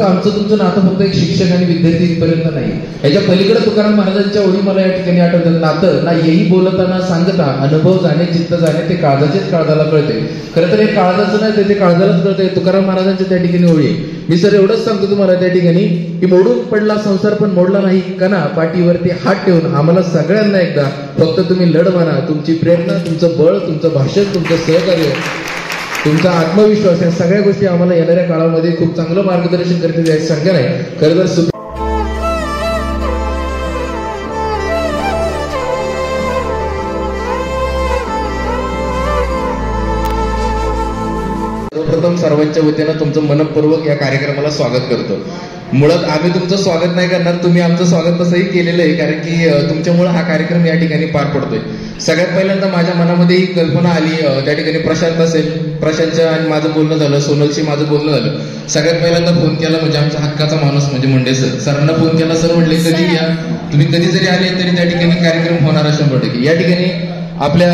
आमचं तुमचं नातं फक्त एक शिक्षक आणि विद्यार्थी इथपर्यंत नाही, याच्या पलीकडे तुकाराम महाराजांच्या ओळी मला या ठिकाणी आठवतात. नातं ना येई बोलताना सांगता, अनुभव जाणे चित्त जाणे, ते काळजाचेच काळजाला कळते. खरं तर हे काळजाचं नाही, ते काळजालाच कळते. तुकाराम महाराजांच्या त्या ठिकाणी ओळी. मी सर एवढंच सांगतो तुम्हाला त्या ठिकाणी की मोडून पडला संसार पण मोडला नाही कणा, पाठीवरती हात ठेवून आम्हाला सगळ्यांना एकदा फक्त तुम्ही लढ म्हणा. तुमची प्रेरणा, तुमचं बळ, तुमचं भाषण, तुमचं सहकार्य, तुमचा आत्मविश्वास, या सगळ्या गोष्टी आम्हाला येणाऱ्या काळामध्ये खूप चांगलं मार्गदर्शन करतील याची शंका नाही. खरं तर सर्वप्रथम सर्वांच्या वतीनं तुमचं मनपूर्वक या कार्यक्रमाला स्वागत करतो. मुळात आम्ही तुमचं स्वागत नाही करणार, तुम्ही आमचं स्वागत तसंही केलेलं आहे, कारण की तुमच्यामुळे हा कार्यक्रम या ठिकाणी पार पडतोय. सगळ्यात पहिल्यांदा माझ्या मनामध्ये ही कल्पना आली, त्या ठिकाणी प्रशांत असेल, प्रशांतच्या आणि माझं बोलणं झालं, सोनलशी माझं बोलणं झालं. सगळ्यात पहिल्यांदा फोन केला म्हणजे आमचा हक्काचा माणूस म्हणजे मुंडे सर. सरांना फोन केला, सर म्हटले कधी या, तुम्ही कधी जरी आले तरी त्या ठिकाणी कार्यक्रम होणार 100%. या ठिकाणी आपल्या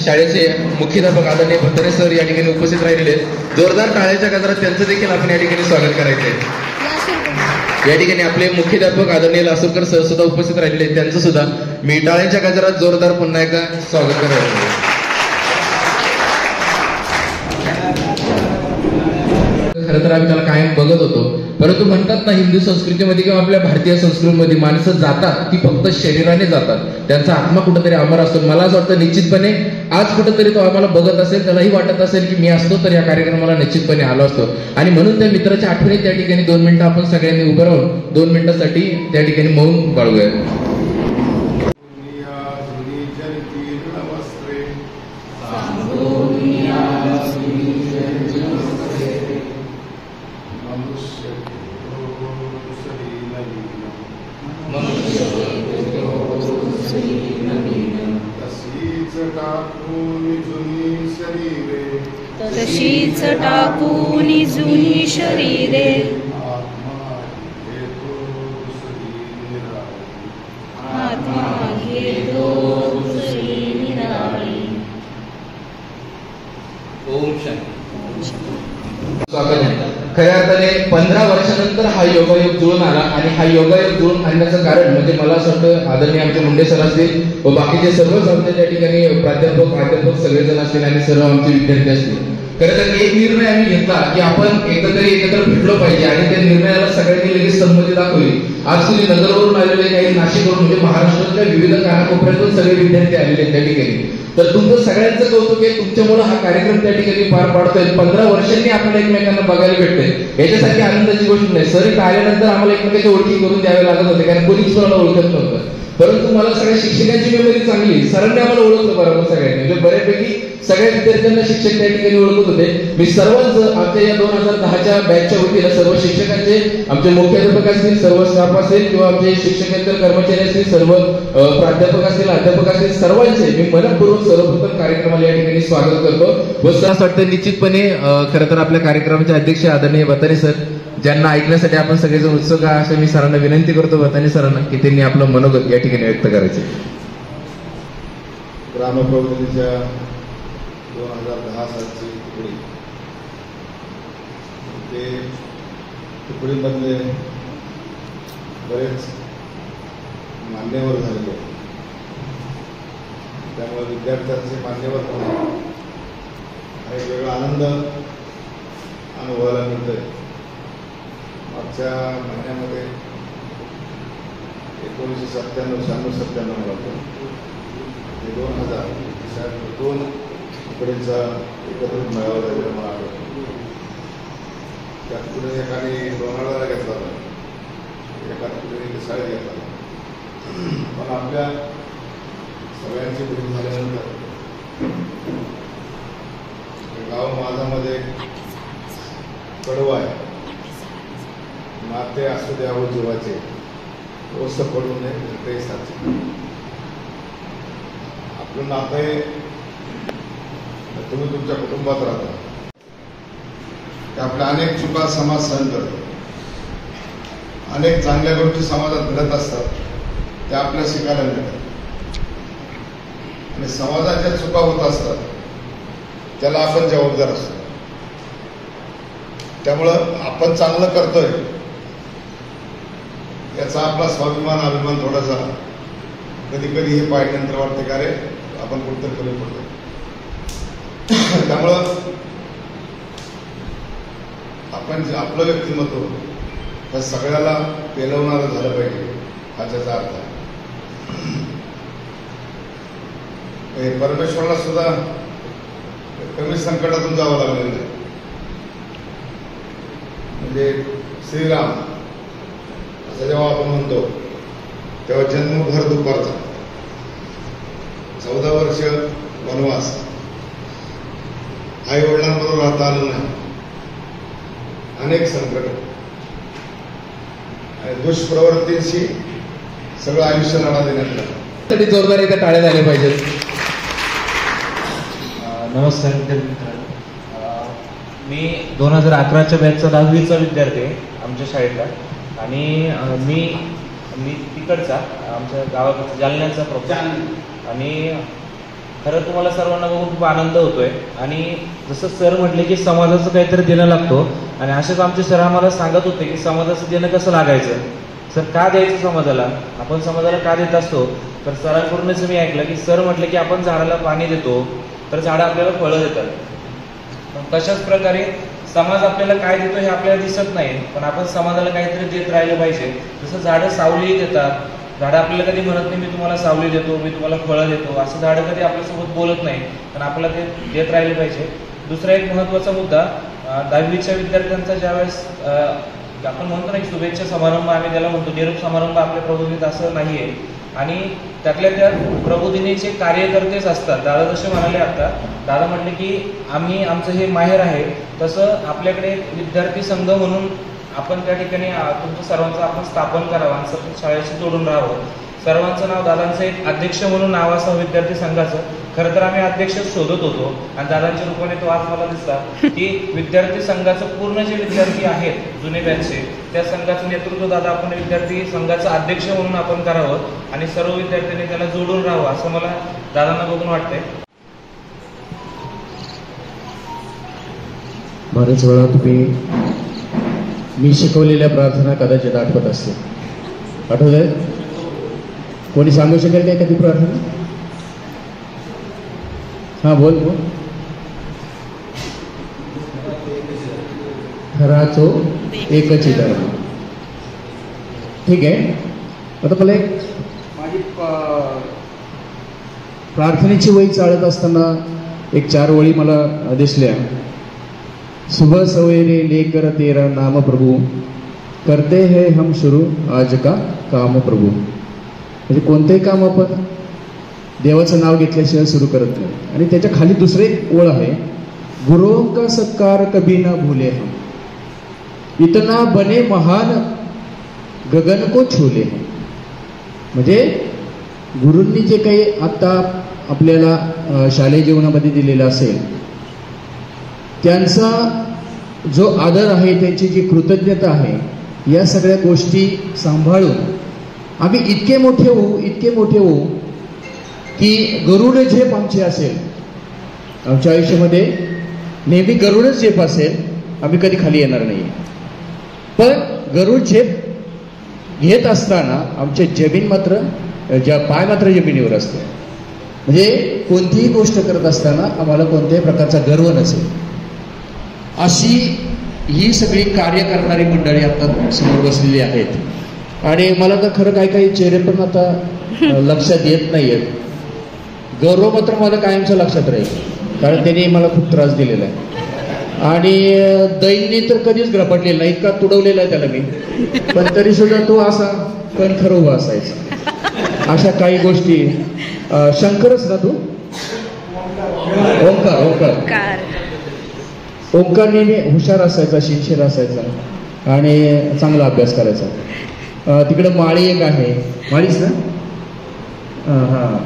शाळेचे मुख्याध्यापक आदरणीय भत्तरे सर या ठिकाणी उपस्थित राहिलेले. जोरदार टाळ्याच्या गजरात त्यांचं देखील आपण या ठिकाणी स्वागत करायचं आहे. या ठिकाणी आपले मुख्याध्यापक आदरणीय लासूरकर सर सुद्धा उपस्थित राहिलेले, त्यांचं सुद्धा मी टाळ्यांच्या गजरात जोरदार पुन्हा एकदा स्वागत करायचं. खरं तर आम्ही त्याला कायम बघत होतो, परंतु म्हणतात ना हिंदू संस्कृतीमध्ये किंवा आपल्या भारतीय संस्कृतीमध्ये माणसं जातात ती फक्त शरीराने जातात, त्यांचा आत्मा कुठेतरी अमर असतो. मला असं वाटतं निश्चितपणे आज कुठेतरी तो आम्हाला बघत असेल, त्यालाही वाटत असेल की मी असतो तर या कार्यक्रमाला निश्चितपणे आलो असतो. आणि म्हणून त्या मित्राच्या आठवणीत त्या ठिकाणी 2 मिनिटं आपण सगळ्यांनी उभं राहून 2 मिनिटांसाठी त्या ठिकाणी मौन बाळगूया. तशीच टाकूनी जुनी शरीरे, आत्मा घेतो दुसरी निराळी. ओम शांती. स्वागत आहे. खऱ्या अर्थाने 15 वर्षानंतर हा योगायोग जुळून आला, आणि हा योगायोग जुळून आणण्याचं कारण म्हणजे मला असं वाटतं आदरणीय आमचे मुंडे सर असतील व बाकीचे सर्वच आमच्या त्या ठिकाणी प्राध्यापक सगळेजण असतील आणि सर्व आमचे विद्यार्थी असतील. खरं तर एक निर्णय आम्ही घेतला की आपण एकत्र भेटलो पाहिजे, आणि त्या निर्णयाला सगळ्यांनी लगेच संमती दाखवली. आज तुम्ही नगरवरून आलेले, काही नाशिकवरून, म्हणजे महाराष्ट्राच्या विविध कानाकोपऱ्यातून सगळे विद्यार्थी आलेले त्या ठिकाणी. तर तुमचं सगळ्यांचं कौतुक आहे, तुमच्यामुळे हा कार्यक्रम त्या ठिकाणी पार पाडतोय. 15 वर्षांनी आपल्याला एकमेकांना बघायला भेटतंय, याच्यासाठी आनंदाची गोष्ट नाही. सर इथं आल्यानंतर आम्हाला एकमेकांच्या ओळखी करून द्यावे लागत होते, कारण कोणीच कोणाला ओळखत नव्हतं. परंतु मला सगळ्या शिक्षकांची मेमरी चांगली, सरांनी आम्हाला ओळखलं बरोबर सगळ्यांनी, म्हणजे बऱ्यापैकी सगळ्या विद्यार्थ्यांना शिक्षक त्या ठिकाणी ओळखत होते. मी सर्वांचं आमच्या या 2010च्या बॅचच्या वतीनं सर्व शिक्षकांचे, आमचे मुख्याध्यापक असतील, सर्व स्टाफ असेल किंवा आमचे शिक्षकेतर कर्मचारी असतील, सर्व प्राध्यापक असतील, अध्यापक असतील, सर्वांचे मी मनपूर्वक सर्वप्रथम कार्यक्रमाला या ठिकाणी स्वागत करतो. व असं वाटतं निश्चितपणे खरं तर आपल्या कार्यक्रमाचे अध्यक्ष आदरणीय भतारे सर, ज्यांना ऐकण्यासाठी आपण सगळेजण उत्सुक आहे, असं मी सरांना विनंती करतो भतारे सरांना की त्यांनी आपलं मनोगत या ठिकाणी व्यक्त करायचे. ग्रामप्रबोधिनीच्या 2010 सालची तुकडी, ते तुकडीमधले बरेच मान्यवर झालेले, त्यामुळे विद्यार्थ्यांचे मान्यवर होणे हा एक वेगळा आनंद अनुभवायला मिळतोय. मागच्या महिन्यामध्ये 1997 मला वाटतं 2000 2 तुकडींचा एकत्रित मेळावा झालेला मला आठवतो. त्यात पुढे एकाने लोणावळ्याला घेतला होता, एका तुकडीने शाळेत घेतला होता. पण आपल्या सगळ्यांची भेट झाल्यानंतर गाव माझामध्ये कडवं आहे, नाते असू द्यावं जीवाचे, ओस पडू नये ते साचे. आपलं नातं आहे, तुम्ही तुमच्या कुटुंबात राहता, ते आपल्या अनेक चुका समाज सहन करतो, अनेक चांगल्या गोष्टी समाजात घडत असतात, त्या आपल्या शिकायला मिळतात. आणि समाजाच्या चुका होत असतात त्याला आपण जबाबदार असतो. त्यामुळं आपण चांगलं करतोय याचा आपला स्वाभिमान अभिमान थोडासा कधी कधी हे पाहिल्यानंतर वाटते का रे आपण कुठतरी कमी पडतो. त्यामुळं आपण जे आपलं व्यक्तिमत्व त्या सगळ्याला पेलवणारं झालं पाहिजे हा त्याचा अर्थ आहे. परमेश्वराला सुद्धा कमी संकटातून जावं लागलेलं आहे. म्हणजे श्रीराम असं जेव्हा आपण म्हणतो तेव्हा जन्मभर दुपारचा 14 वर्ष वनवास, आई वडिलांबरोबर राहता आलं नाही, अनेक संकट आणि दुष्प्रवृत्तींशी सगळं आयुष्य लढा देण्यात आलं. तरी जोरदार एकदा टाळ्या झाल्या पाहिजेत. नमस्कार मित्रांनो, मी 2011च्या बॅचचा 10वीचा विद्यार्थी आहे आमच्या शाळेतला. आणि मी तिकडचा आमच्या गावाकडचा जालन्याचा प्रॉपर. आणि खरं तुम्हाला सर्वांना बघून खूप आनंद होतोय. आणि जसं सर म्हटले की समाजाचं काहीतरी देणं लागतो, आणि असेच आमचे सर आम्हाला सांगत होते की समाजाचं देणं कसं लागायचं. सर का द्यायचं समाजाला, आपण समाजाला का देत असतो. तर सरांकडूनच मी ऐकलं की सर म्हटलं की आपण झाडाला पाणी देतो तर झाडं आपल्याला फळं देतात. तशाच प्रकारे समाज आपल्याला काय देतो हे आपल्याला दिसत नाही, पण आपण समाजाला काहीतरी देत राहिलं पाहिजे. जसं झाडं सावली देतात, झाडं आपल्याला कधी म्हणत नाही मी तुम्हाला सावली देतो, मी तुम्हाला फळं देतो, असं झाडं कधी आपल्यासोबत बोलत नाही, पण आपल्याला ते देत राहिले पाहिजे. दुसरा एक महत्त्वाचा मुद्दा, 10वीच्या विद्यार्थ्यांचा ज्यावेळेस आपण म्हणतो ना की शुभेच्छा समारंभ, आम्ही त्याला म्हणतो निरोप समारंभ आपल्या प्रबोधिनीत, असं नाही आहे. आणि त्यातल्या त्यात प्रबोधिनीचे कार्यकर्तेच असतात. दादा जसे म्हणाले आता, दादा म्हटले की आमचं हे माहेर आहे, तसं आपल्याकडे विद्यार्थी संघ म्हणून आपण त्या ठिकाणी तुमचं सर्वांचं आपण स्थापन करावं आणि शाळेशी जोडून राहावं. सर्वांचं नाव, दादांचं एक अध्यक्ष म्हणून नाव असावं विद्यार्थी संघाचं. खरं तर आम्ही अध्यक्ष शोधत होतो आणि दादांच्या रूपाने तो आज मला दिसला की विद्यार्थी संघाचं पूर्ण जे विद्यार्थी आहेत जुने बॅचचे, त्या संघाचं नेतृत्व दादा आपण विद्यार्थी संघाचं अध्यक्ष म्हणून आपण करावं आणि सर्व विद्यार्थ्यांनी त्याला जोडून राहावं असं मला दादांना बघून वाटतंय. बरेच वेळा तुम्ही मी शिकवलेल्या प्रार्थना कदाचित आठवत असतील. आठवत आहे? कोणी सांगू शकेल काय कधी प्रार्थना? हा बोल. खराचो एकची धर्म. ठीक आहे. आता मला एक माझी प्रार्थनेची वही चालत असताना एक 4 वळी मला दिसल्या. सुबह सवेरे लेकर तेरा नाम प्रभु, करते हैं हम शुरू आज का काम प्रभु. म्हणजे कोणतेही काम आपण देवाचं नाव घेतल्याशिवाय सुरू करत नाही. आणि त्याच्या खाली दुसरे एक ओळ आहे, गुरुओं का सत्कार कभी ना भूले हम, इतना बने महान गगन को छूले हम. म्हणजे गुरूंनी जे काही आता आपल्याला शालेय जीवनामध्ये दिलेलं असेल, त्यांचा जो आदर आहे, त्यांची जी कृतज्ञता आहे, या सगळ्या गोष्टी सांभाळून आम्ही इतके मोठे होऊ की गरुड झेप आमची असेल. आमच्या आयुष्यामध्ये नेहमी गरुडच झेप असेल, आम्ही कधी खाली येणार नाही. पण गरुड झेप घेत असताना आमचे जमीन मात्र पाय मात्र जमिनीवर असते. म्हणजे कोणतीही गोष्ट करत असताना आम्हाला कोणत्याही प्रकारचा गर्व नसेल. अशी ही सगळी कार्य करणारी मंडळी आता समोर बसलेली आहेत. आणि मला तर खरं काही चेहरे पण आता लक्षात येत नाही आहेत. गौरव मात्र मला कायमचं लक्षात राहील, कारण त्यांनी मला खूप त्रास दिलेला आहे. आणि दैननी तर कधीच ग्रपटलेला नाही, इतका तुडवलेला आहे त्याला मी, पण तरी सुद्धा तो असा कणखर उभा असायचा. अशा काही गोष्टी. शंकरच ना तू? ओंकार नेहमी हुशार असायचा, शिक्षित असायचा आणि चांगला अभ्यास करायचा. तिकडे माळी एक आहे, माळीच ना? हां,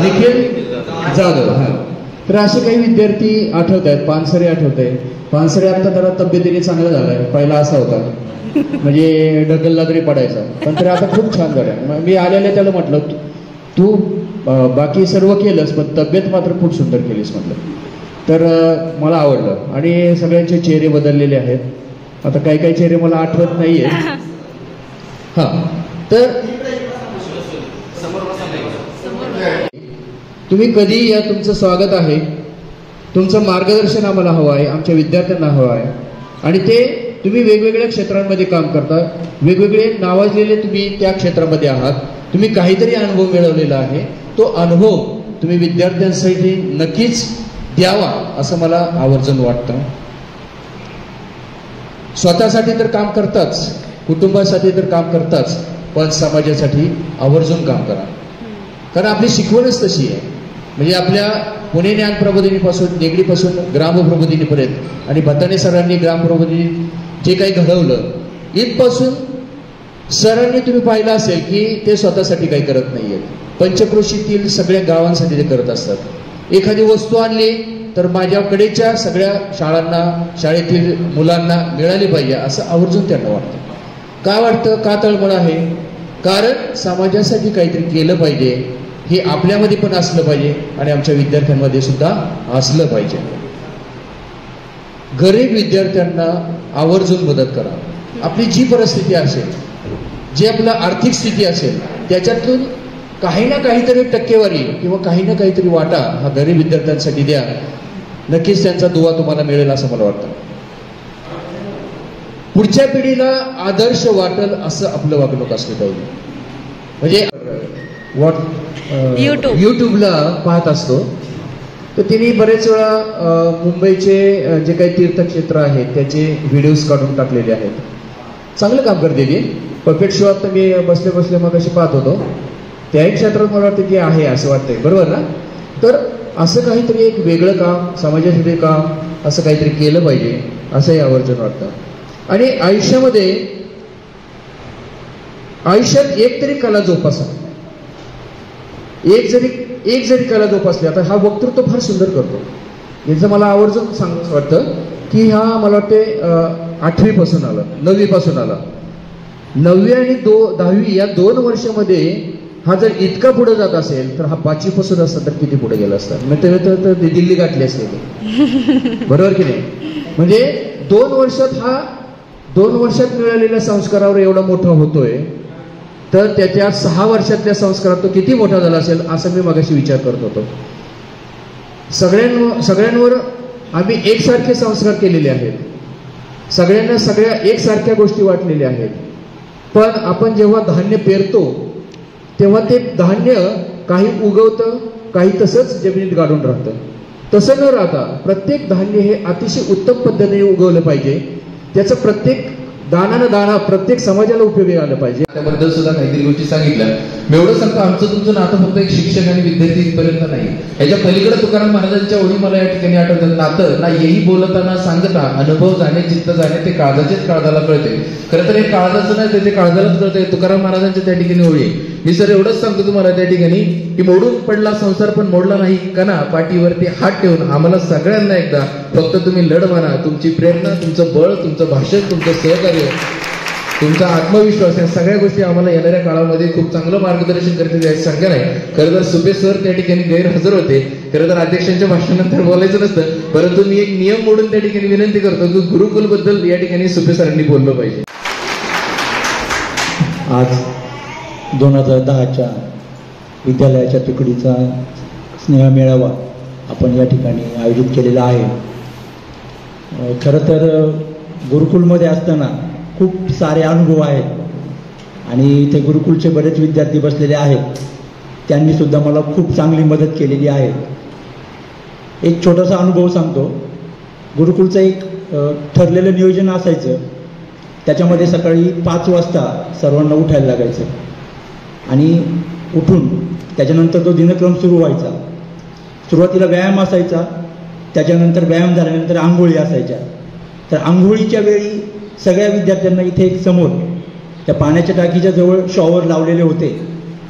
निखिल जाधव. हां, तर असे काही विद्यार्थी आठवत आहेत. पानसरे आठवत आहे. पानसरे आता जरा तब्येतीने चांगला झालाय, पहिला असा होता म्हणजे ढकलला तरी पडायचा, पण तरी आता खूप छान झाला. मी आलेल्या त्याला म्हटलं तू बाकी सर्व केलंस पण तब्येत मात्र खूप सुंदर केलीस म्हटलं. तर मला आवडलं. आणि सगळ्यांचे चेहरे बदललेले आहेत. आता काही चेहरे मला आठवत नाही आहेत, हां, तर तुम्ही कधी या, तुमचं स्वागत आहे. तुमचं मार्गदर्शन आम्हाला हवं आहे, आमच्या विद्यार्थ्यांना हवं आहे. आणि ते तुम्ही वेगवेगळ्या क्षेत्रांमध्ये काम करता, वेगवेगळे नावाजलेले तुम्ही त्या क्षेत्रामध्ये आहात. तुम्ही काहीतरी अनुभव मिळवलेला आहे. तो अनुभव तुम्ही विद्यार्थ्यांसाठी नक्कीच द्यावा असं मला आवर्जून वाटतं. स्वतःसाठी तर काम करताच, कुटुंबासाठी तर काम करताच, पण समाजासाठी आवर्जून काम करा. कारण आपली शिकवणच तशी आहे. म्हणजे आपल्या पुणे ज्ञान प्रबोधिनीपासून, निगडीपासून ग्रामप्रबोधिनीपर्यंत आणि भताणे सरांनी ग्रामप्रबोधिनी जे काही घडवलं, इथपासून सरांनी तुम्ही पाहिलं असेल की ते स्वतःसाठी काही करत नाही आहेत. पंचक्रोशीतील सगळ्या गावांसाठी ते करत असतात. एखादी वस्तू आणली तर माझ्याकडेच्या सगळ्या शाळांना, शाळेतील मुलांना मिळाली पाहिजे असं आवर्जून त्यांना वाटतं. का वाटतं? का तळमळ आहे? कारण समाजासाठी काहीतरी केलं पाहिजे हे आपल्यामध्ये पण असलं पाहिजे आणि आमच्या विद्यार्थ्यांमध्ये सुद्धा असलं पाहिजे. गरीब विद्यार्थ्यांना आवर्जून मदत करा. आपली जी परिस्थिती असेल, जी आपला आर्थिक स्थिती असेल, त्याच्यातून काही ना काहीतरी टक्केवारी किंवा काही ना काहीतरी वाटा हा गरीब विद्यार्थ्यांसाठी द्या. नक्कीच त्यांचा दुवा तुम्हाला मिळेल असं मला वाटतं. पुढच्या पिढीला आदर्श वाटेल असं आपलं वागणूक असलं पाहिजे. म्हणजे युट्यूबला पाहत असतो तर तिने बरेच वेळा मुंबईचे जे काही तीर्थक्षेत्र आहेत त्याचे व्हिडिओज काढून टाकलेले आहेत. चांगलं काम करते ती. पपेट शो आता मी बसले बसले मग अशी पाहत होतो. त्याही क्षेत्रात मला वाटतं की आहे असं वाटतंय, बरोबर ना? तर असं काहीतरी एक वेगळं काम, समाजासाठी काम असं काहीतरी केलं पाहिजे असंही आवर्जून वाटतं. आणि आयुष्यात एक तरी कला जोपासा. एक जरी कला जोपासली. आता हा वक्तृत्व फार सुंदर करतो, याचं मला आवर्जून सांगावं वाटतं की हा मला वाटते 8वी पासून आला, 9वी पासून आला. 9वी आणि 10वी या 2 वर्षामध्ये हा जर इतका पुढे जात असेल तर हा 5वी पासून असता तर किती पुढे गेला असता. तर दिल्ली गाठली असते, बरोबर की नाही? म्हणजे 2 वर्षात मिळालेल्या संस्कारावर एवढा मोठा होतोय तर त्याच्या 6 वर्षातल्या संस्कारात तो किती मोठा झाला असेल असं मी मगाशी विचार करत होतो. सगळ्यांवर आम्ही एकसारखे संस्कार केलेले आहेत. सगळ्यांना सगळ्या एकसारख्या गोष्टी वाटलेल्या आहेत. पण आपण जेव्हा धान्य पेरतो तेव्हा ते धान्य काही उगवतं, काही तसंच जमिनीत गाडून राहतं. तसं न राहता प्रत्येक धान्य हे अतिशय उत्तम पद्धतीने उगवलं पाहिजे. त्याचं प्रत्येक दाना प्रत्येक समाजाला उपयोगी आलं पाहिजे. त्याबद्दल सुद्धा काहीतरी गोष्टी सांगितल्या. मी एवढं सांगतो, आमचं तुमचं नातं फक्त एक शिक्षक आणि विद्यार्थी इथपर्यंत नाही. याच्या पलीकडे तुकाराम महाराजांच्या ओळी मला या ठिकाणी आठवतात. नातं ना येही बोलताना सांगता, अनुभव जाणे चित्त जाणे ते काळजाचेच काळजाला कळते. खरं तर हे काळजाचं नाही, ते काळजालाच कळतंय. तुकाराम महाराजांच्या त्या ठिकाणी ओळी. मी सर एवढंच सांगतो तुम्हाला त्या ठिकाणी की मोडून पडला संसार पण मोडला नाही कणा, पाठीवरती हात ठेवून आम्हाला सगळ्यांना एकदा फक्त तुम्ही लढ माना. तुमची प्रेरणा, तुमचं बळ, तुमचं भाषण, तुमचं सहकार्य, तुमचा आत्मविश्वास या सगळ्या गोष्टी आम्हाला येणाऱ्या काळामध्ये खूप चांगलं मार्गदर्शन करतील याची शंका नाही. खरं तर सुपे सर त्या ठिकाणी गैरहजर होते. खरं तर अध्यक्षांच्या भाषणानंतर बोलायचं नसतं, परंतु मी एक नियम मोडून त्या ठिकाणी विनंती करतो की गुरुकुल बद्दल या ठिकाणी सुपे सरांनी बोललं पाहिजे. आज 2010च्या विद्यालयाच्या तुकडीचा स्नेह मेळावा आपण या ठिकाणी आयोजित केलेला आहे. खरं तर गुरुकुलमध्ये असताना खूप सारे अनुभव आहेत आणि इथे गुरुकुलचे बरेच विद्यार्थी बसलेले आहेत. त्यांनी सुद्धा मला खूप चांगली मदत केलेली आहे. एक छोटासा अनुभव सांगतो. गुरुकुलचं एक ठरलेलं नियोजन असायचं. त्याच्यामध्ये सकाळी 5 वाजता सर्वांना उठायला लागायचं आणि उठून त्याच्यानंतर तो दिनक्रम सुरू व्हायचा. सुरुवातीला व्यायाम असायचा, त्याच्यानंतर व्यायाम झाल्यानंतर आंघोळी असायच्या. तर आंघोळीच्या वेळी सगळ्या विद्यार्थ्यांना इथे एक समोर त्या पाण्याच्या टाकीच्या जवळ शॉवर लावलेले होते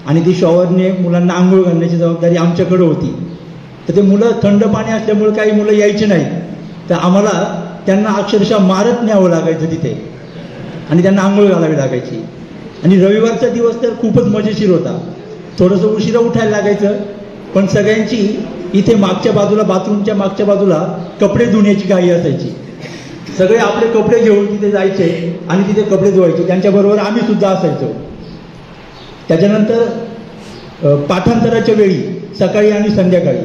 आणि ती शॉवरने मुलांना आंघोळ घालण्याची जबाबदारी आमच्याकडे होती. तर ते मुलं थंड पाणी असल्यामुळे काही मुलं यायची नाहीत. तर आम्हाला त्यांना अक्षरशः मारत न्यावं लागायचं तिथे आणि त्यांना आंघोळ घालावी लागायची. आणि रविवारचा दिवस तर खूपच मजेशीर होता. थोडंसं उशिरा उठायला लागायचं, पण सगळ्यांची इथे मागच्या बाजूला, बाथरूमच्या मागच्या बाजूला कपडे धुण्याची घाई असायची. सगळे आपले कपडे घेऊन तिथे जायचे आणि तिथे कपडे धुवायचे. त्यांच्याबरोबर आम्ही सुद्धा असायचो. त्याच्यानंतर पाठांतराच्या वेळी सकाळी आणि संध्याकाळी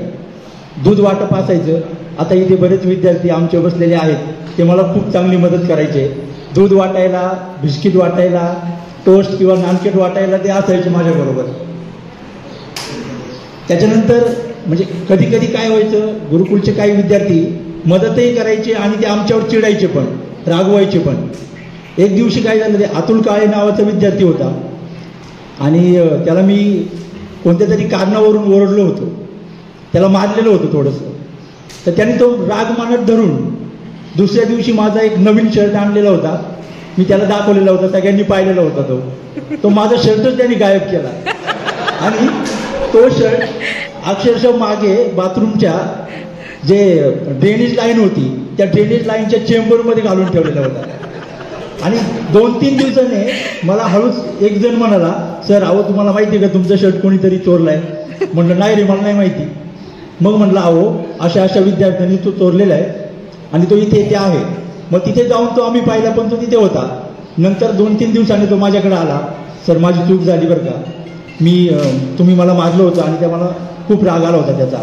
दूध वाटप असायचं. आता इथे बरेच विद्यार्थी आमचे बसलेले आहेत, ते मला खूप चांगली मदत करायचे. दूध वाटायला, बिस्किट वाटायला, टोस्ट किंवा नानकेट वाटायला ते असायचे माझ्याबरोबर. त्याच्यानंतर म्हणजे कधी कधी काय व्हायचं, गुरुकुलचे काही विद्यार्थी मदतही करायचे आणि ते आमच्यावर चिडायचे पण, रागवायचे पण. एक दिवशी काय झालं, ते अतुल काळे नावाचा विद्यार्थी होता आणि त्याला मी कोणत्या तरी कारणावरून ओरडलो होतो, त्याला मारलेलं होतं थोडंसं. तर त्याने तो राग मनात धरून दुसऱ्या दिवशी माझा एक नवीन शर्ट आणलेला होता, मी त्याला दाखवलेला होता, सगळ्यांनी पाहिलेला होता. तो माझा शर्टच त्यांनी गायब केला आणि तो शर्ट अक्षरशः मागे बाथरूमच्या जे ड्रेनेज लाईन होती त्या ड्रेनेज लाईनच्या चेंबरमध्ये घालून ठेवलेला होता. आणि 2-3 दिवसाने मला हळूच एक जण म्हणाला, सर अहो तुम्हाला माहिती आहे का तुमचा शर्ट कोणीतरी चोरलाय? म्हटलं नाही रे, मला नाही माहिती. मग म्हटलं अहो अशा अशा विद्यार्थ्यांनी तो चोरलेला आहे आणि तो इथे आहे. मग तिथे जाऊन तो आम्ही पाहिला पण तो तिथे होता. नंतर 2-3 दिवसांनी तो माझ्याकडे आला, सर माझी चूक झाली बरं का, तुम्ही मला मारलं होतं आणि त्या मला खूप राग आला होता त्याचा,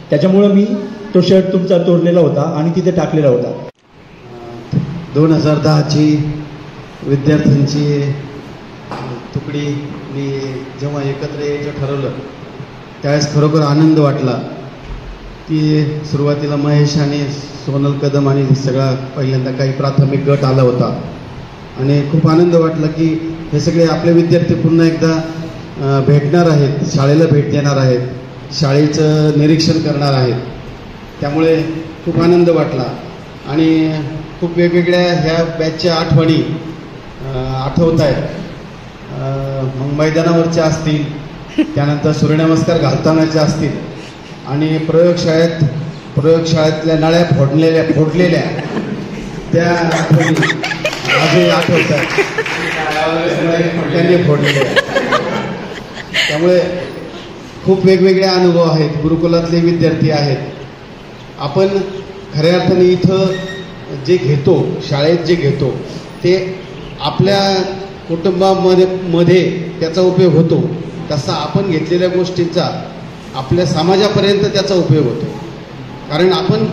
त्याच्यामुळं मी तो शर्ट तुमचा चोरलेला होता आणि तिथे टाकलेला होता. 2010ची विद्यार्थ्यांची तुकडी मी जेव्हा एकत्र यायचं ठरवलं त्यावेळेस खरोखर आनंद वाटला की सुरुवातीला महेश आणि सोनल कदम आणि सगळा पहिल्यांदा काही प्राथमिक गट आला होता आणि खूप आनंद वाटला की हे सगळे आपले विद्यार्थी पुन्हा एकदा भेटणार आहेत, शाळेला भेट देणार आहेत, शाळेचं निरीक्षण करणार आहेत. त्यामुळे खूप आनंद वाटला आणि खूप वेगवेगळ्या ह्या बॅचच्या आठवणी आठवत आहेत. मग मैदानावरच्या असतील, त्यानंतर सूर्यनमस्कार घालतानाच्या असतील आणि प्रयोगशाळेतल्या नळ्या फोडलेल्या त्या आठवणी आजही आठवत आहेत, त्यांनी फोडलेल्या. त्यामुळे खूप वेगवेगळे अनुभव आहेत, गुरुकुलातले विद्यार्थी आहेत. आपण खऱ्या अर्थाने इथं जे घेतो, शाळेत जे घेतो ते आपल्या कुटुंबामध्ये त्याचा उपयोग होतो, तसा आपण घेतलेल्या गोष्टींचा आपल्या समाजापर्यंत त्याचा उपयोग होतो. कारण आपण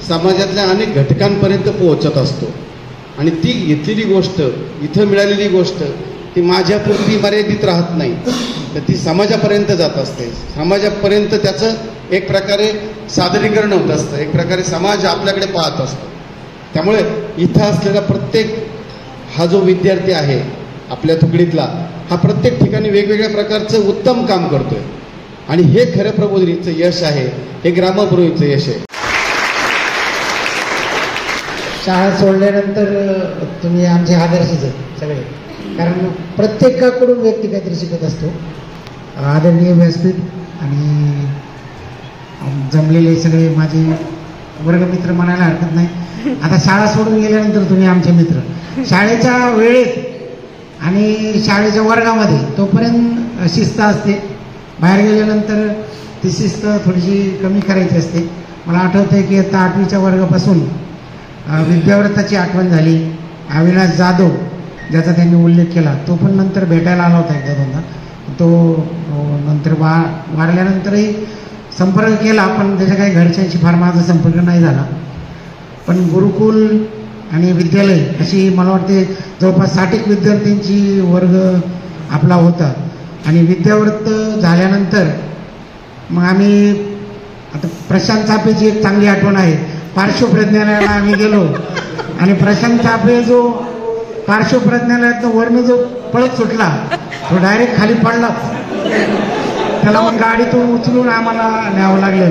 समाजातल्या अनेक घटकांपर्यंत पोहोचत असतो आणि ती घेतलेली गोष्ट, इथं मिळालेली गोष्ट ती माझ्यापुरती मर्यादित राहत नाही, तर ती समाजापर्यंत जात असते. समाजापर्यंत त्याचं एक प्रकारे सादरीकरण होत असतं, एक प्रकारे समाज आपल्याकडे पाहत असतो. त्यामुळे इथं असलेला प्रत्येक हा जो विद्यार्थी आहे आपल्या तुकडीतला, हा प्रत्येक ठिकाणी वेगवेगळ्या प्रकारचं उत्तम काम करतोय आणि हे खरं प्रबोधिनीचं यश आहे, हे ग्रामप्रबोधिनीचं यश आहे. शाळा सोडल्यानंतर तुम्ही आमचे आदर्शच आहेत सगळे, कारण प्रत्येकाकडून व्यक्ती काहीतरी शिकत असतो. आदरणीय व्यासपीठ आणि जमलेले सगळे माझे वर्गमित्र म्हणायला हरकत नाही. आता शाळा सोडून गेल्यानंतर तुम्ही आमचे मित्र. शाळेच्या वेळेत आणि शाळेच्या वर्गामध्ये तोपर्यंत शिस्त असते, बाहेर गेल्यानंतर ती शिस्त थोडीशी कमी करायची असते. मला आठवतं आहे की आता 8वीच्या वर्गापासून विद्याव्रताची आठवण झाली. अविनाश जाधव ज्याचा त्यांनी उल्लेख केला तो पण नंतर भेटायला आला होता एकदा दोनदा. तो नंतर वारल्यानंतरही संपर्क केला, पण त्याच्या काही घरच्यांशी फार माझा संपर्क नाही झाला. पण गुरुकुल आणि विद्यालय अशी मला वाटते जवळपास 60 विद्यार्थ्यांची वर्ग आपला होता. आणि विद्याव्रत झाल्यानंतर मग आम्ही आता प्रशांत चापेची एक चांगली आठवण आहे. पार्श्वप्रज्ञानाला आम्ही गेलो आणि प्रशांत चापे जो पार्श्वप्रज्ञानातनं वर्ण जो पळत सुटला तो डायरेक्ट खाली पडला. त्याला मग गाडीतून उचलून आम्हाला न्यावं लागलं.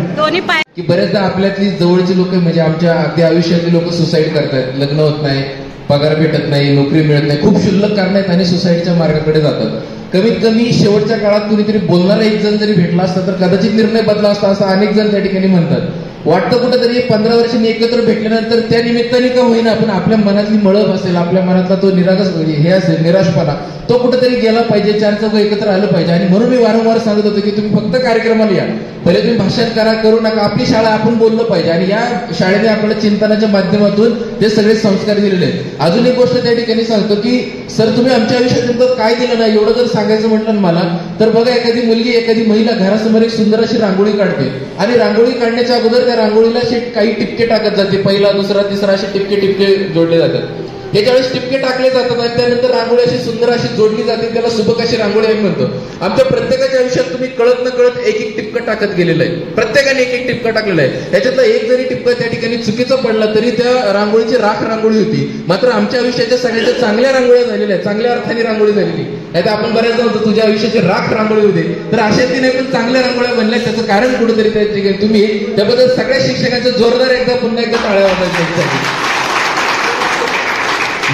की बऱ्याचदा आपल्यातली जवळची लोक म्हणजे आमच्या अगदी आयुष्यातली लोक सुसाईड करतात, लग्न होत नाही, पगार भेटत नाही, नोकरी मिळत नाही, खूप क्षुल्लक कारण आहेत आणि सुसाईडच्या मार्गाकडे जातात. कमीत कमी शेवटच्या काळात कुणीतरी बोलणारा एक जण जरी भेटला असता तर कदाचित निर्णय बदला असता, असं अनेक जण त्या ठिकाणी म्हणतात. वाटतं कुठंतरी 15 वर्षांनी एकत्र भेटल्यानंतर त्या निमित्ताने का होईना पण आपल्या मनातली मळप असेल, आपल्या मनातला तो हे असेल निराशपणा, तो कुठेतरी गेला पाहिजे, 4 चौघ एकत्र आलं पाहिजे. आणि म्हणून मी वारंवार सांगत होतो की तुम्ही फक्त कार्यक्रमाला या, पहिले तुम्ही भाषण करू नका. आपली शाळा आपण बोललं पाहिजे आणि या शाळेने आपल्याला चिंतनाच्या माध्यमातून ते सगळे संस्कार दिलेले आहेत. अजून एक गोष्ट त्या ठिकाणी सांगतो की सर तुम्ही आमच्या आयुष्यात नेमकं काय दिलं नाही एवढं जर सांगायचं म्हटलं मला तर बघा, एखादी मुलगी एखादी महिला घरासमोर एक सुंदर अशी रांगोळी काढते आणि रांगोळी काढण्याच्या अगोदर त्या रांगोळीला काही टिपके टाकत जाते, पहिला दुसरा तिसरा असे टिपके जोडले जातात. त्याच्यावेळेस टिपके टाकले जातात आणि त्यानंतर रांगोळी अशी सुंदर अशी जोडली जाते, त्याला सुबक अशी रांगोळी आम्ही म्हणतो. आमच्या प्रत्येकाच्या आयुष्यात तुम्ही कळत न कळत एक टिपकं टाकत गेलेलं आहे, प्रत्येकाने एक टिपकं टाकलेलं आहे. त्याच्यातलं एक जरी टिपकं त्या ठिकाणी चुकीचं पडलं तरी त्या रांगोळीची राख रांगोळी होती. मात्र आमच्या आयुष्याच्या सगळ्याच्या चांगल्या रांगोळ्या झालेल्या आहेत, चांगल्या अर्थाने रांगोळी झालेली. नाही तर आपण बऱ्याचदा होतो तुझ्या आयुष्याची राख रांगोळी होते, तर अशातली नाही पण चांगल्या रांगोळ्या बनल्या. त्याचं कारण कुठेतरी त्या ठिकाणी तुम्ही त्याबद्दल सगळ्या शिक्षकांचं जोरदार एकदा पुन्हा एकदा टाळ्या वाजवायच्या.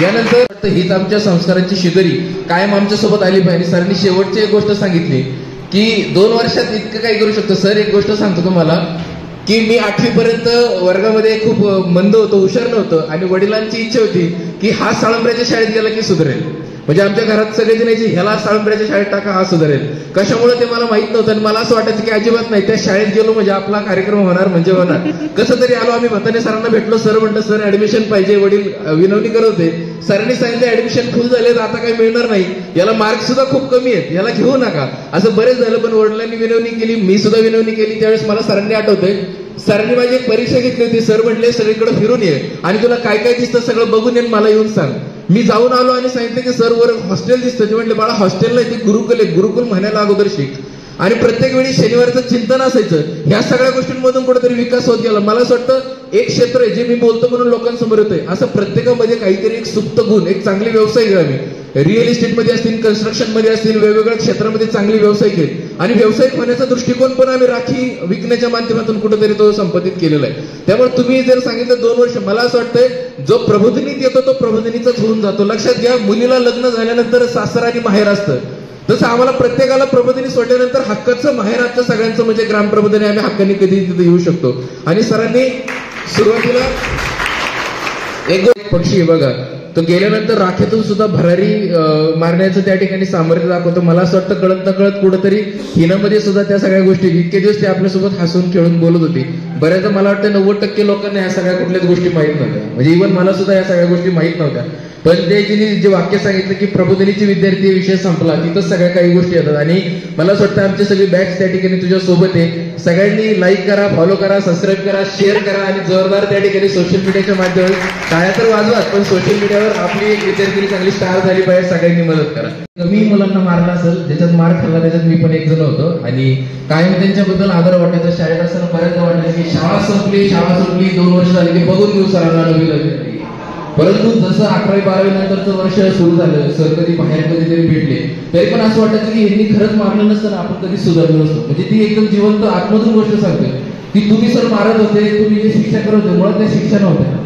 यानंतर हीच आमच्या संस्कारांची शिदोरी कायम आमच्या सोबत आली पाहिजे. सरांनी शेवटची एक गोष्ट सांगितली की 2 वर्षात इतकं काही करू शकतो. सर एक गोष्ट सांगतो तुम्हाला की मी 8वी पर्यंत वर्गामध्ये खूप मंद होतो, हुशार नव्हतं आणि वडिलांची इच्छा होती की हा साळंब्र्याच्या शाळेत गेला की सुधारेल. म्हणजे आमच्या घरात सगळेजण यायचे ह्याला साळंब्र्याच्या शाळेत टाका, हा सुधारेल. कशामुळे ते मला माहित नव्हतं आणि मला असं वाटायचं की अजिबात नाही, त्या शाळेत गेलो म्हणजे आपला कार्यक्रम होणार म्हणजे होणार. कसं तरी आलो आम्ही, भताने सरांना भेटलो. सर म्हटलं सर ऍडमिशन पाहिजे, वडील विनवणी करत होते. सरांनी सांगितलं ऍडमिशन फुल झाले आता काही मिळणार नाही, याला मार्क्स सुद्धा खूप कमी आहेत, याला घेऊ नका. असं बरेच झालं पण वडिलांनी विनवणी केली, मी सुद्धा विनवणी केली. त्यावेळेस मला सरांनी आठवतंय सरांनी माझी एक परीक्षा घेतली होती. सर म्हटले सगळीकडे फिरून ये आणि तुला काय काय दिसतं सगळं बघून ये मला येऊन सांग. मी जाऊन आलो आणि सांगितलं की सर वर हॉस्टेल दिसतं. ते म्हटले बाळा हॉस्टेल नाही, ते गुरुकुल आहे, गुरुकुल म्हणायला अगोदर शिक. आणि प्रत्येक वेळी शनिवारचं चिंतन असायचं. ह्या सगळ्या गोष्टींमधून कुठेतरी विकास होत गेला. मला असं वाटतं एक क्षेत्र आहे जे मी बोलतो म्हणून लोकांसमोर येतोय, असं प्रत्येकामध्ये काहीतरी एक सुप्त गुण, एक चांगले व्यावसायिक आम्ही रिअल इस्टेटमध्ये असतील, कन्स्ट्रक्शन मध्ये असतील, वेगवेगळ्या क्षेत्रामध्ये चांगले व्यावसायिक आहेत आणि व्यावसायिक होण्याचा दृष्टिकोन पण आम्ही राखी विकण्याच्या माध्यमातून कुठेतरी तो संपादित केलेला आहे. त्यामुळे तुम्ही जर सांगितलं 2 वर्ष, मला असं वाटतंय जो प्रबोधिनीत येतो तो प्रबोधिनीचाच होऊन जातो. लक्षात घ्या, मुलीला लग्न झाल्यानंतर सासर आणि माहेर असतं, तसं आम्हाला प्रत्येकाला प्रबोधिनी सोडल्यानंतर हक्काचं माहेर आमच्या सगळ्यांचं म्हणजे ग्रामप्रबोधिनी, आम्ही हक्काने कधी तिथे येऊ शकतो. आणि सरांनी सुरुवातीला एक पक्षी आहे बघा, तो गेल्यानंतर राखेतून सुद्धा भरारी मारण्याचं त्या ठिकाणी सामर्थ्य दाखवतो. मला असं वाटतं कळत न कळत कुठंतरी हिनामध्ये सुद्धा त्या सगळ्या गोष्टी, इतके दिवस ते आपल्यासोबत हसून खेळून बोलत होती. बऱ्याचदा मला वाटतं 90% लोकांना या सगळ्या कुठल्याच गोष्टी माहीत नव्हत्या, म्हणजे इव्हन मला सुद्धा या सगळ्या गोष्टी माहीत नव्हत्या. पण ते तिने जे वाक्य सांगितलं की प्रबोधिनीचे विद्यार्थी विषय संपला, तिथंच सगळ्या काही गोष्टी येतात. आणि मला असं वाटतं आमचे सगळे बॅच त्या ठिकाणी तुझ्या सोबत आहे. सगळ्यांनी लाईक करा, फॉलो करा, सबस्क्राईब करा, शेअर करा आणि जोरदार त्या ठिकाणी सोशल मीडियाच्या माध्यमातून टाळ्या तर वाजवाच, पण सोशल मीडियावर आपली एक विद्यार्थी चांगली स्टार झाली पाहिजे, सगळ्यांनी मदत करा. कमी मुलांना मारला असेल, ज्याच्यात मार खाल्ला त्याच्यात मी पण एक जण होतो आणि कायम त्यांच्याबद्दल आदर वाटायचा. शाळेत असताना बऱ्याचदा वाटायचं की शाळा संपली 2 वर्ष झाली की बघून घेऊ सरांना नवी. परंतु जसं 11वी 12वी नंतरचं वर्ष सुरू झालं, सर कधी बाहेर कधीतरी भेटले तरी पण असं वाटायचं की यांनी खरंच मारलं नसतं, आपण कधी सुधारलो नसतो. म्हणजे ती एकदम जिवंत आतमधून गोष्ट सांगते की तुम्ही सर मारत होते, तुम्ही जे शिक्षा करत होते मुळात त्या शिक्षा नव्हत्या,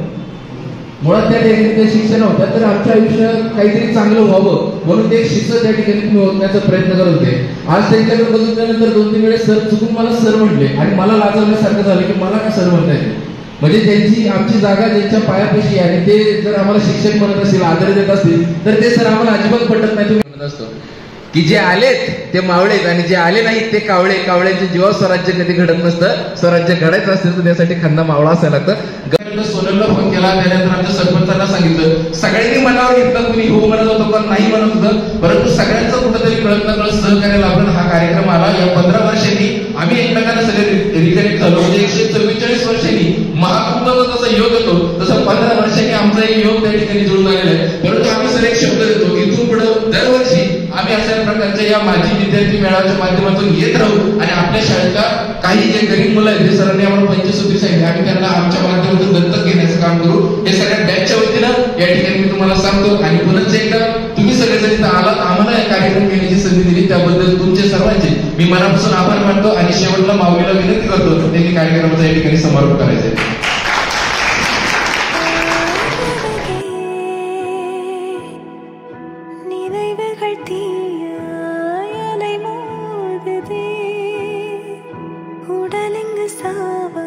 मुळात त्या शिक्षा नव्हत्या, तर आमच्या आयुष्यात काहीतरी चांगलं व्हावं म्हणून ते शिस्त त्या ठिकाणी तुम्ही होण्याचा प्रयत्न करत होते. आज त्यांच्याकडे बघितल्यानंतर 2-3 वेळेस सर चुकून मला सर म्हटले आणि मला लाजवण्यासारखं झालं की मला का सर म्हणता येते. म्हणजे त्यांची आमची जागा ज्यांच्या पायापाशी आहे ते जर आम्हाला शिक्षक म्हणत असतील, आदर देत असतील तर ते सर आम्हाला अजिबात पटत नाही. तुम्ही म्हणत असतो की जे आलेत ते मावळेत आणि जे आले नाहीत ते कावळे. कावळ्यांच्या जीवावर स्वराज्य कधी घडत नसतं, स्वराज्य घडायचं असेल तर त्यासाठी खांदा मावळा असायला लागतं. सोनलला फोन केला, त्यानंतर आमच्या सरपंचांना सांगितलं, सगळ्यांनी मनावर घेतलं, कुणी हो म्हणत होतं पण नाही म्हणत होतं, परंतु सगळ्यांचं कुठेतरी कळत न कळत सहकार्याला आपण हा कार्यक्रम आला. या 15 वर्षांनी आम्ही एकमेकांना सगळे रिकनेक्ट झालो. म्हणजे 144 वर्षांनी महाकुंभाचा जसा योग येतो तसं 15 वर्षांनी आमचा एक योग त्या ठिकाणी जुळून आलेला आहे. परंतु आम्ही सर एक शब्द देतो, इथून पुढे दरवर्षी आम्ही अशा प्रकारच्या या माजी विद्यार्थी मेळाव्याच्या माध्यमातून येत राहू आणि आपल्या शाळेतल्या काही जे गरीब मुलं आहेत ते सरांनी आम्हाला पंचसूत्री सांगितली, आम्ही त्यांना आमच्या माध्यमातून दत्तक घेण्याचं काम करू. हे सगळ्या बॅचच्या वतीनं या ठिकाणी मी तुम्हाला सांगतो. आणि पुन्हा एकदा तुम्ही सगळेजण इथं आलात, आम्हाला कार्यक्रम घेण्याची संधी दिली त्याबद्दल तुमचे सर्वांचे मी मनापासून आभार मानतो. आणि शेवटला माऊलीला विनंती करतो त्यांनी कार्यक्रमाचा या ठिकाणी समारोप करायचा. उडलिंग सावा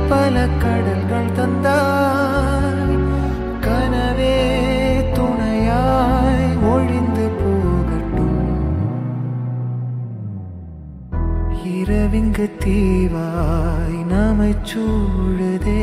பல கடல்கள் தந்தாய் கனவே துணையாய் ஒழிந்து போகட்டும் இரவிங்கு தீவாய் நம்மை சூழுதே